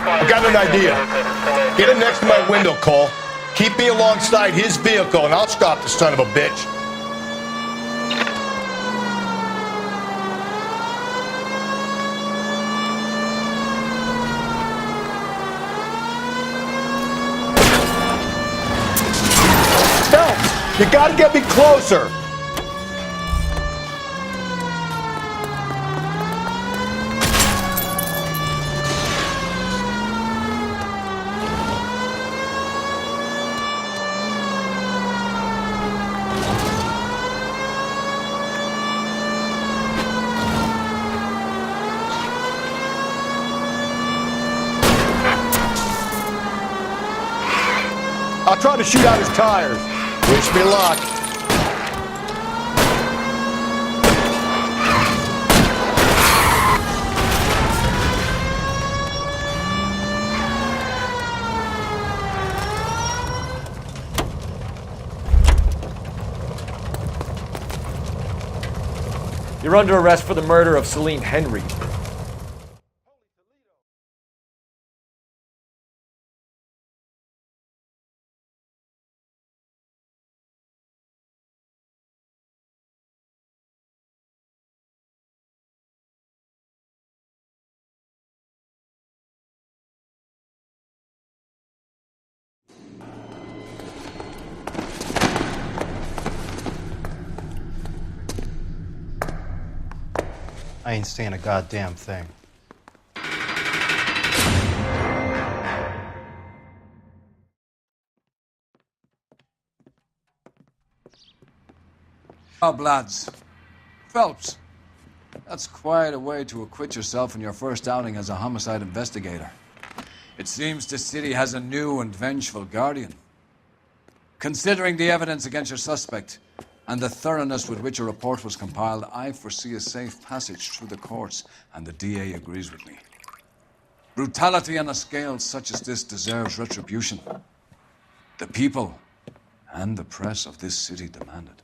I got an idea. Get him next to my window, Cole. Keep me alongside his vehicle, and I'll stop the son of a bitch. Phelps, you gotta get me closer. I'll try to shoot out his tires. Wish me luck. You're under arrest for the murder of Celine Henry. I ain't saying a goddamn thing. Up, lads. Phelps, that's quite a way to acquit yourself in your first outing as a homicide investigator. It seems the city has a new and vengeful guardian. Considering the evidence against your suspect and the thoroughness with which a report was compiled, I foresee a safe passage through the courts, and the DA agrees with me. Brutality on a scale such as this deserves retribution. The people and the press of this city demand it.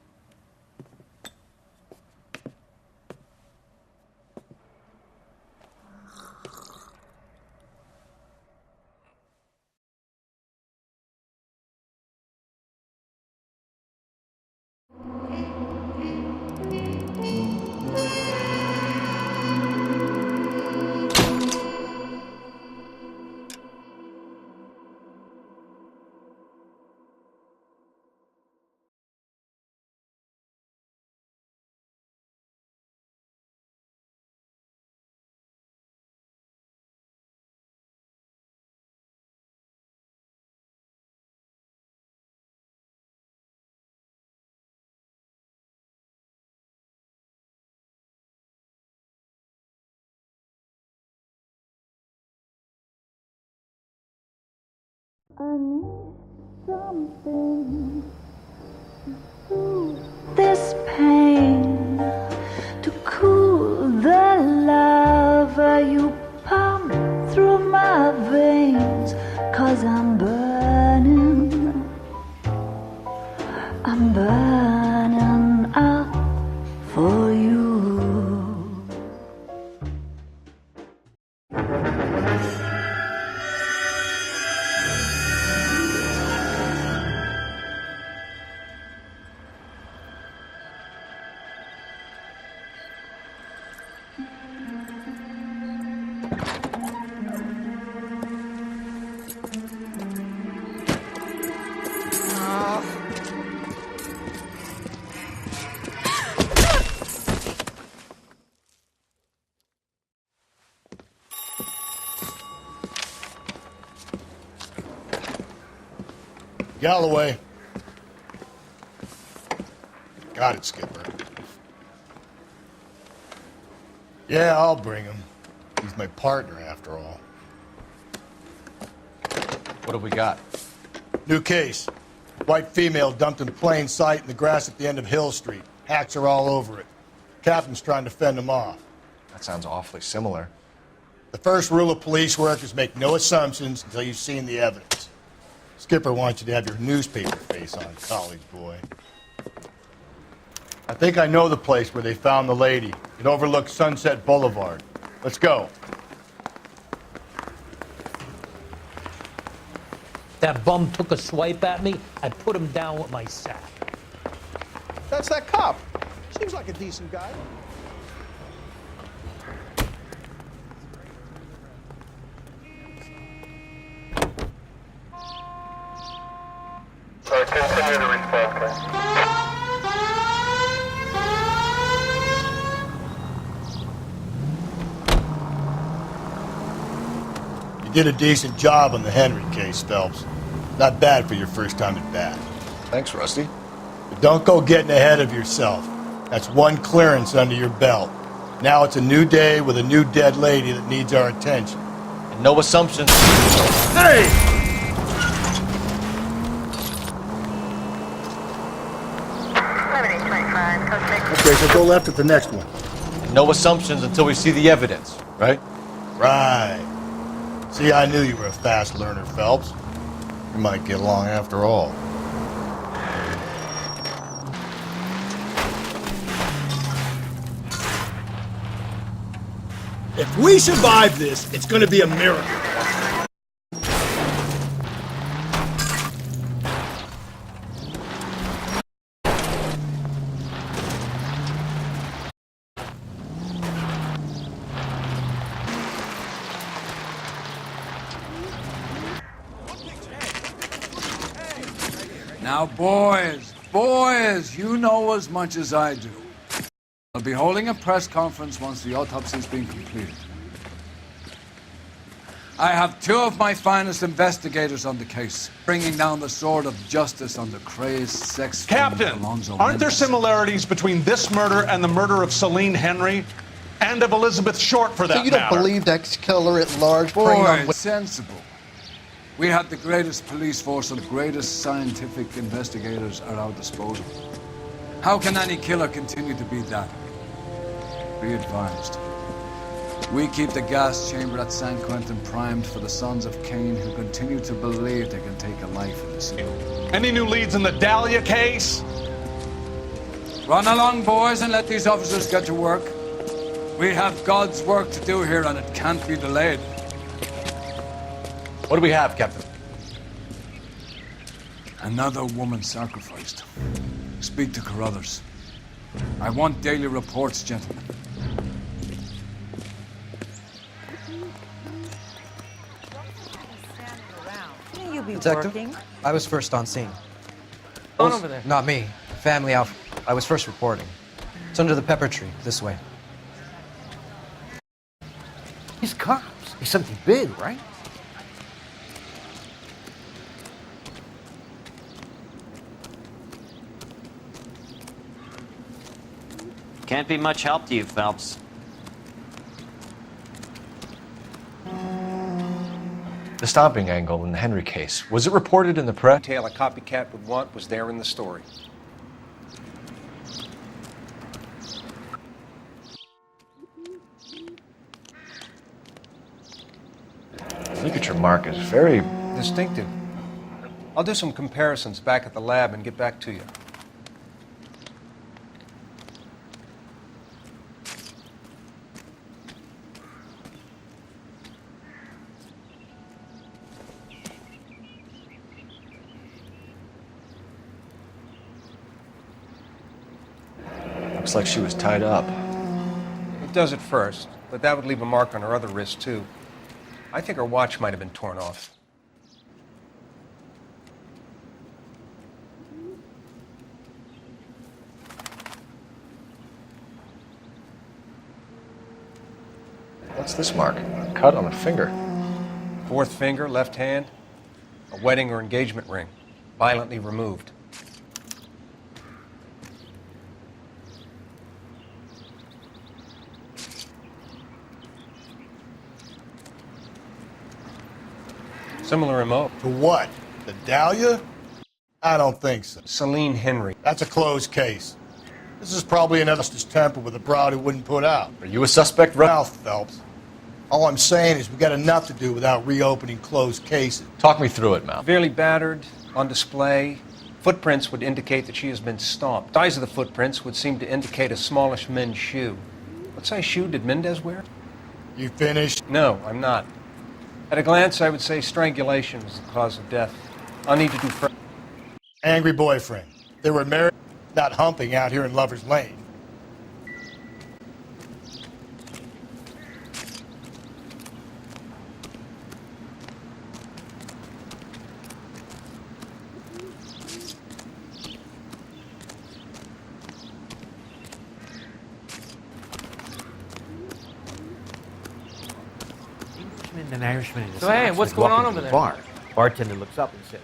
I need something to soothe this pain, to cool the lava you pump through my veins, 'cause I'm burning up for you. Galloway. Got it, Skipper. Yeah, I'll bring him. He's my partner, after all. What have we got? New case. White female dumped in plain sight in the grass at the end of Hill Street. Hacks are all over it. Captain's trying to fend them off. That sounds awfully similar. The first rule of police work is make no assumptions until you've seen the evidence. Skipper wants you to have your newspaper face on, college boy. I think I know the place where they found the lady. It overlooks Sunset Boulevard. Let's go. that bum took a swipe at me, I'd put him down with my sack. That's that cop. Seems like a decent guy. Continue to respond, You did a decent job on the Henry case, Phelps. Not bad for your first time at bat. Thanks, Rusty. But don't go getting ahead of yourself. That's one clearance under your belt. Now it's a new day with a new dead lady that needs our attention. And no assumptions. Hey! Okay, so go left at the next one. And no assumptions until we see the evidence, right? Right. See, I knew you were a fast learner, Phelps. We might get along after all. If we survive this, it's gonna be a miracle. Now, boys, you know as much as I do. I'll be holding a press conference once the autopsy's been completed. I have two of my finest investigators on the case, bringing down the sword of justice on the crazed sex Captain, aren't there similarities between this murder and the murder of Celine Henry? And of Elizabeth Short, for that So you don't matter? believe that killer at large preying on... Boys, sensible. We have the greatest police force and the greatest scientific investigators at our disposal. How can any killer continue to be that? Be advised. We keep the gas chamber at San Quentin primed for the sons of Cain who continue to believe they can take a life in the city. Any new leads in the Dahlia case? Run along, boys, and let these officers get to work. We have God's work to do here, and it can't be delayed. What do we have, Captain? Another woman sacrificed. Speak to Carruthers. I want daily reports, gentlemen. Shouldn't you be Detective, working? I was first on scene. On over there. Not me. Family out. I was first reporting. It's under the pepper tree, this way. He's cops. He's something big, right? Can't be much help to you, Phelps. The stomping angle in the Henry case. Was it reported in the press? Detail a copycat would want was there in the story. Ligature mark is very... Distinctive. I'll do some comparisons back at the lab and get back to you. Looks like she was tied up. It does at first, but that would leave a mark on her other wrist, too. I think her watch might have been torn off. What's this mark? A cut on a finger. Fourth finger, left hand, a wedding or engagement ring, violently removed. Similar MO. To what? The Dahlia? I don't think so. Celine Henry. That's a closed case. This is probably an justice temper with a broad who wouldn't put out. Are you a suspect, Ralph Phelps. All I'm saying is we got enough to do without reopening closed cases. Talk me through it, Mal. Severely battered, on display. Footprints would indicate that she has been stomped. The size of the footprints would seem to indicate a smallish men's shoe. What size shoe did Mendez wear? You finished? No, I'm not. At a glance, I would say strangulation was the cause of death. I'll need to do further. Angry boyfriend. They were married, not humping out here in Lover's Lane. An Irishman and a So, hey, Scotsman what's going walk on into over the there? Bar. Bartender looks up and says,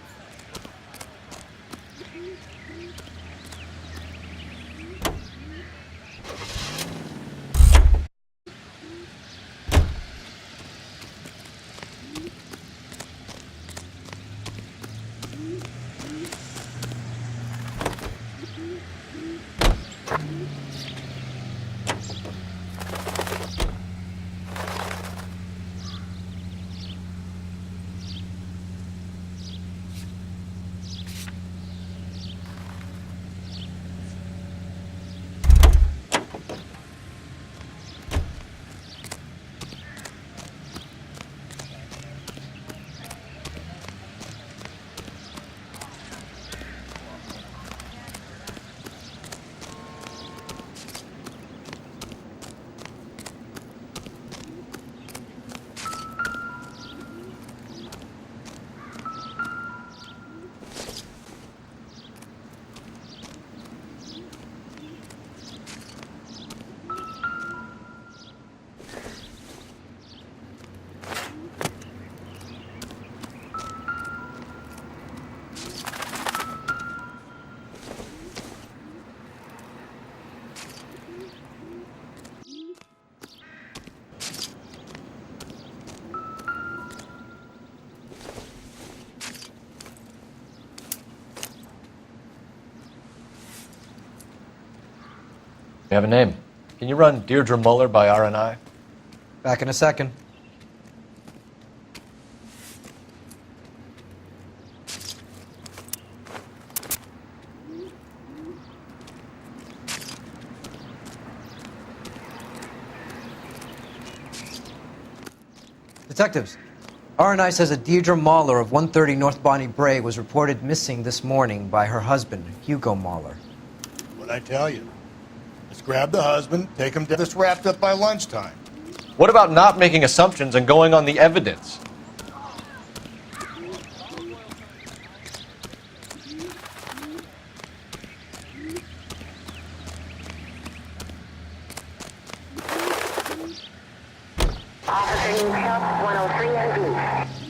You have a name. Can you run Deirdre Muller by RNI? Back in a second. Detectives, RNI says that Deirdre Mahler of 130 North Bonnie Bray was reported missing this morning by her husband, Hugo Mahler. What'd I tell you? Let's grab the husband, take him to this wrapped up by lunchtime. What about not making assumptions and going on the evidence? Officer needs help, 103 and B.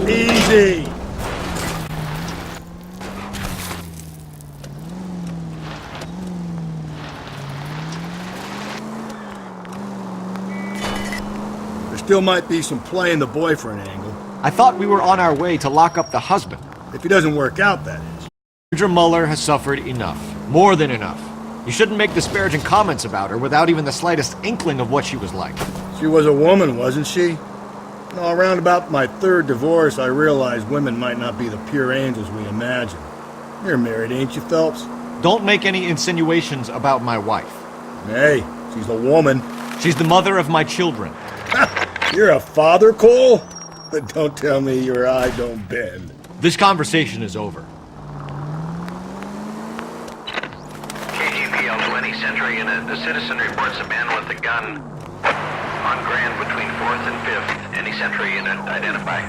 Easy! There still might be some play in the boyfriend angle. I thought we were on our way to lock up the husband. If he doesn't work out, that is. Deirdre Muller has suffered enough. More than enough. You shouldn't make disparaging comments about her without even the slightest inkling of what she was like. She was a woman, wasn't she? No, around about my third divorce, I realized women might not be the pure angels we imagine. You're married, ain't you, Phelps? Don't make any insinuations about my wife. Hey, she's a woman. She's the mother of my children. You're a father, Cole? But don't tell me your eye don't bend. This conversation is over. KGPL 20 Century Unit. The citizen reports a man with a gun on Grand between 4th and 5th. Any Century Unit identify.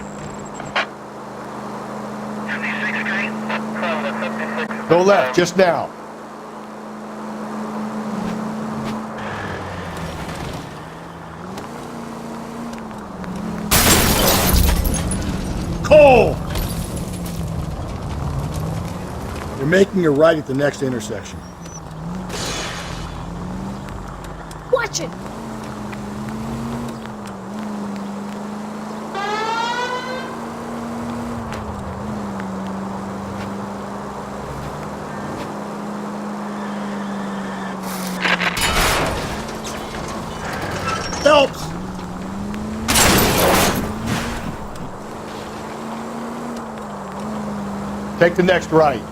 56 Street. From the 56. Go left, just now. Cole! You're making a right at the next intersection. Watch it! Phelps! Take the next right.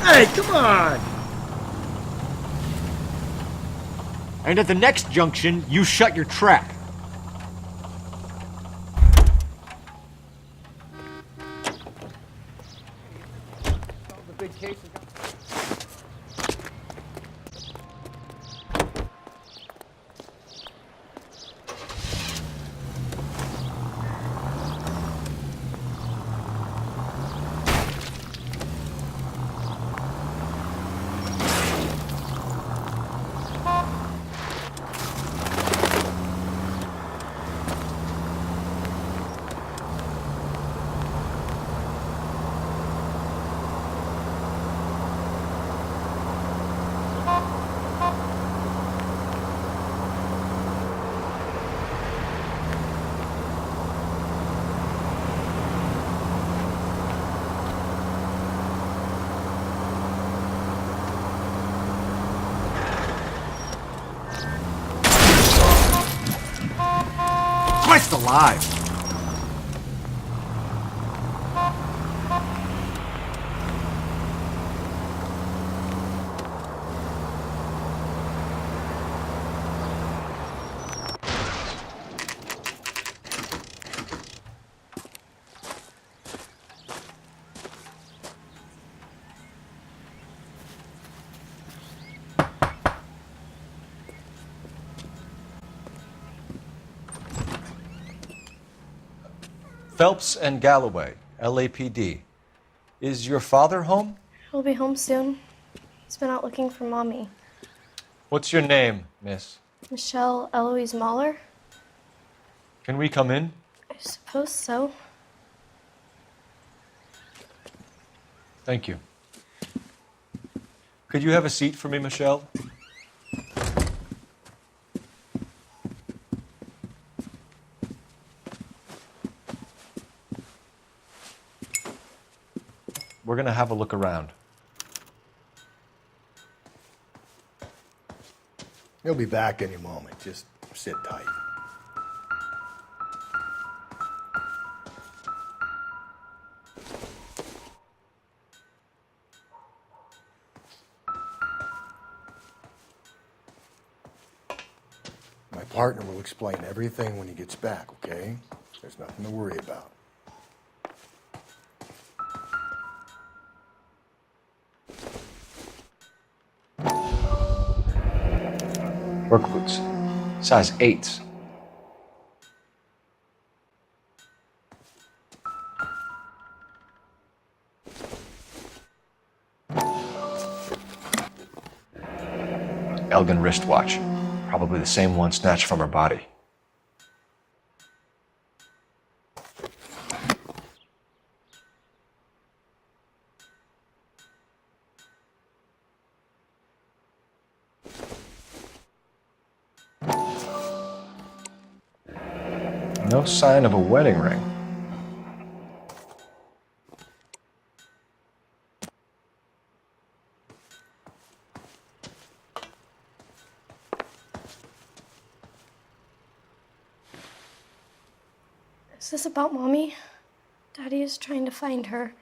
Hey, come on! And at the next junction, you shut your trap. Christ alive! Phelps and Galloway, LAPD. Is your father home? He'll be home soon. He's been out looking for Mommy. What's your name, miss? Michelle Eloise Mahler? Can we come in? I suppose so. Thank you. Could you have a seat for me, Michelle? We're going to have a look around. He'll be back any moment. Just sit tight. My partner will explain everything when he gets back, okay? There's nothing to worry about. Work boots. Size 8s. Elgin wristwatch. Probably the same one snatched from her body. No sign of a wedding ring. Is this about Mommy? Daddy is trying to find her.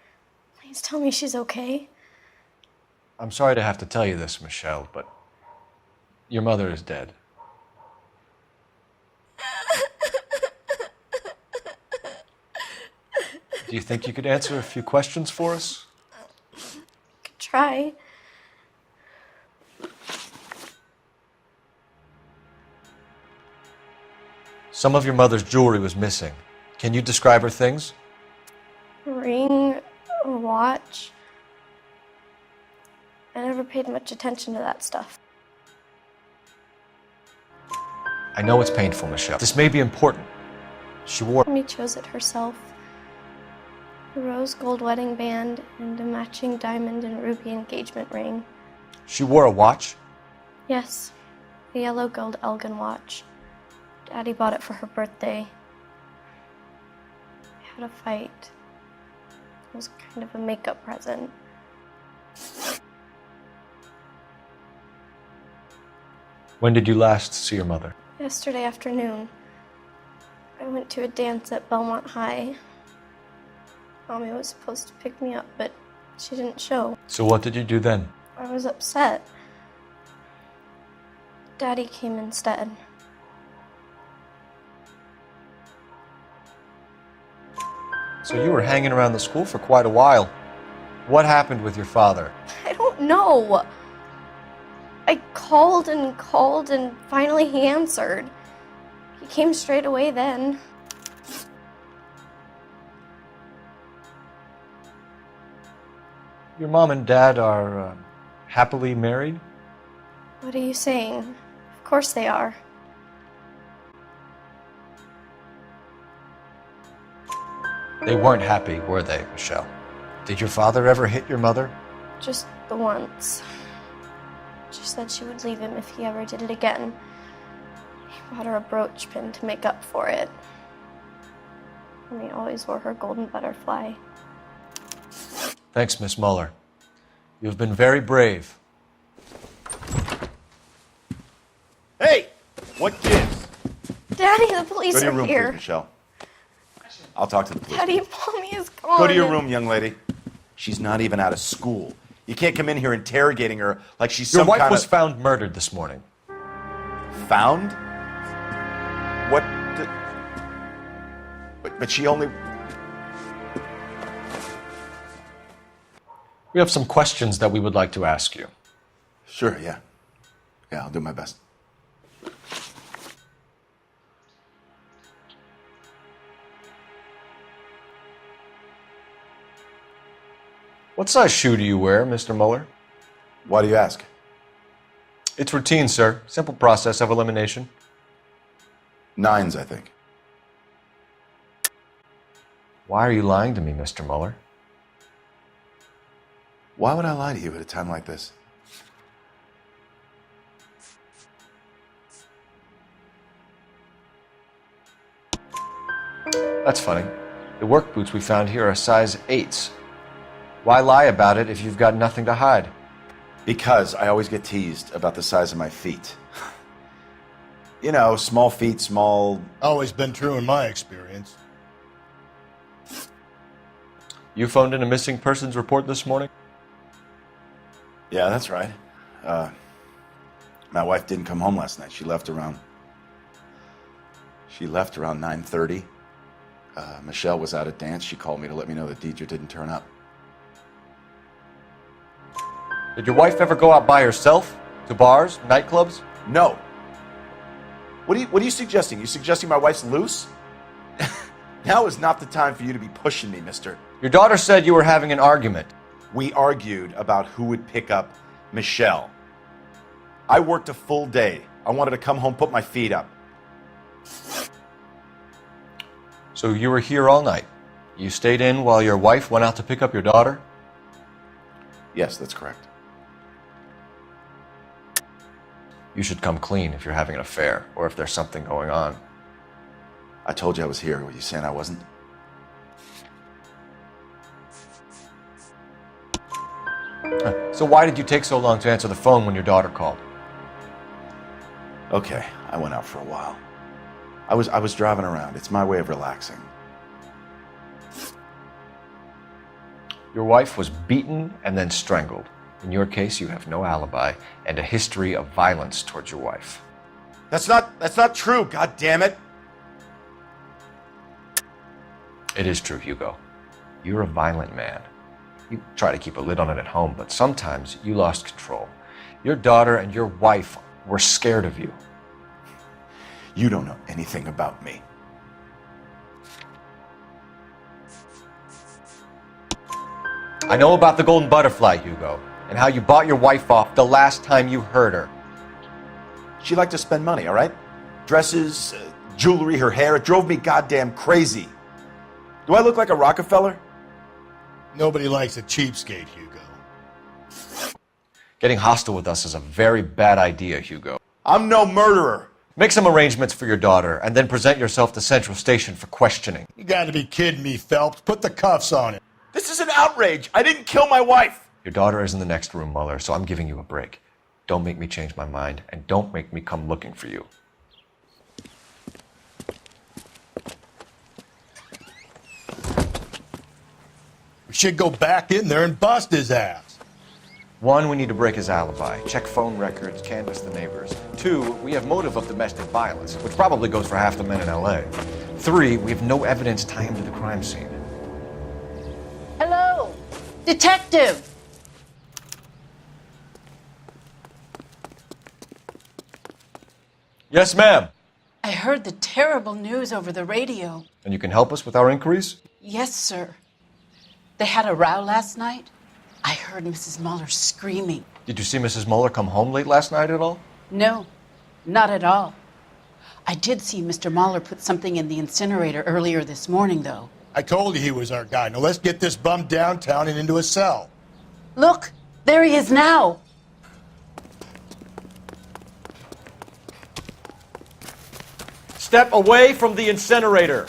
Please tell me she's okay. I'm sorry to have to tell you this, Michelle, but your mother is dead. Do you think you could answer a few questions for us? Could try. Some of your mother's jewelry was missing. Can you describe her things? A ring, a watch. I never paid much attention to that stuff. I know it's painful, Michelle. This may be important. She wore... Mommy chose it herself. A rose gold wedding band and a matching diamond and ruby engagement ring. She wore a watch? Yes, a yellow gold Elgin watch. Daddy bought it for her birthday. We had a fight. It was kind of a makeup present. When did you last see your mother? Yesterday afternoon, I went to a dance at Belmont High. Mommy was supposed to pick me up, but She didn't show. So what did you do then? I was upset. Daddy came instead. So you were hanging around the school for quite a while. What happened with your father? I don't know. I called and finally he answered. He came straight away then. Your mom and dad are happily married? What are you saying? Of course they are. They weren't happy, were they, Michelle? Did your father ever hit your mother? Just the once. She said she would leave him if he ever did it again. He bought her a brooch pin to make up for it. And he always wore her golden butterfly. Thanks, Miss Muller. You've been very brave. Hey! What gives? Daddy, the police Go to your are room, here. please, Michelle. I'll talk to the police. Daddy, Mommy is gone. Go to your room, young lady. She's not even out of school. You can't come in here interrogating her like she's Your some wife kind was of... found murdered this morning. Found? What? But she only... We have some questions that we would like to ask you. Sure, yeah. Yeah, I'll do my best. What size shoe do you wear, Mr. Muller? Why do you ask? It's routine, sir. Simple process of elimination. 9s, I think. Why are you lying to me, Mr. Muller? Why would I lie to you at a time like this? That's funny. The work boots we found here are size 8s. Why lie about it if you've got nothing to hide? Because I always get teased about the size of my feet. You know, small feet, small... Always been true in my experience. You phoned in a missing persons report this morning? Yeah, that's right. My wife didn't come home last night. She left around 9:30. Michelle was out at dance. She called me to let me know that Deidre didn't turn up. Did your wife ever go out by herself? To bars, nightclubs? No. What are you suggesting? You suggesting my wife's loose? Now is not the time for you to be pushing me, mister. Your daughter said you were having an argument. We argued about who would pick up Michelle. I worked a full day. I wanted to come home, put my feet up. So you were here all night. You stayed in while your wife went out to pick up your daughter? Yes, that's correct. You should come clean if you're having an affair or if there's something going on. I told you I was here. Were you saying I wasn't? So why did you take so long to answer the phone when your daughter called? Okay, I went out for a while. I was driving around. It's my way of relaxing. Your wife was beaten and then strangled. In your case, you have no alibi and a history of violence towards your wife. That's not true, God damn it. It is true, Hugo. You're a violent man. You try to keep a lid on it at home, but sometimes you lost control. Your daughter and your wife were scared of you. You don't know anything about me. I know about the golden butterfly, Hugo, and how you bought your wife off the last time you heard her. She liked to spend money, all right? Dresses, jewelry, her hair. It drove me goddamn crazy. Do I look like a Rockefeller? Nobody likes a cheapskate, Hugo. Getting hostile with us is a very bad idea, Hugo. I'm no murderer. Make some arrangements for your daughter, and then present yourself to Central Station for questioning. You gotta be kidding me, Phelps. Put the cuffs on it. This is an outrage. I didn't kill my wife. Your daughter is in the next room, Muller, so I'm giving you a break. Don't make me change my mind, and don't make me come looking for you. should go back in there and bust his ass. 1, we need to break his alibi. Check phone records, canvass the neighbors. 2, we have motive of domestic violence, which probably goes for half the men in L.A. 3, we have no evidence tying him to the crime scene. Hello, detective. Yes, ma'am. I heard the terrible news over the radio. And you can help us with our inquiries? Yes, sir. They had a row last night. I heard Mrs. Muller screaming. Did you see Mrs. Muller come home late last night at all? No, not at all. I did see Mr. Muller put something in the incinerator earlier this morning, though. I told you he was our guy. Now let's get this bum downtown and into a cell. Look, there he is now. Step away from the incinerator.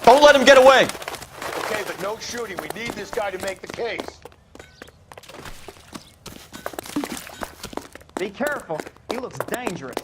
Don't let him get away. Okay, but no shooting. We need this guy to make the case. Be careful. He looks dangerous.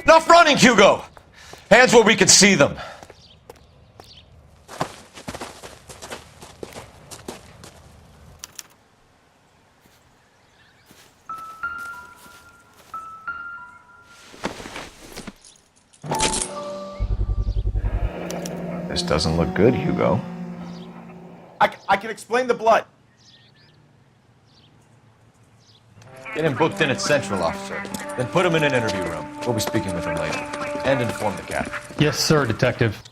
Enough running, Hugo! Hands where we can see them. This doesn't look good, Hugo. I can explain the blood. Get him booked in at Central, officer. Then put him in an interview room. We'll be speaking with him later. And inform the captain. Yes, sir, Detective.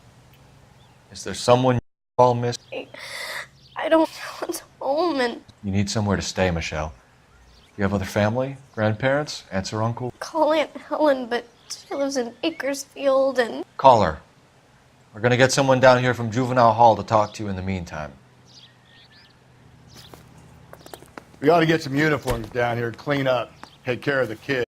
Is there someone you all miss? I don't know what's home, and You need somewhere to stay, Michelle. You have other family? Grandparents? Aunts or uncle? call Aunt Helen, but she lives in Bakersfield, and Call her. We're gonna get someone down here from Juvenile Hall to talk to you in the meantime. We ought to get some uniforms down here, clean up, take care of the kid.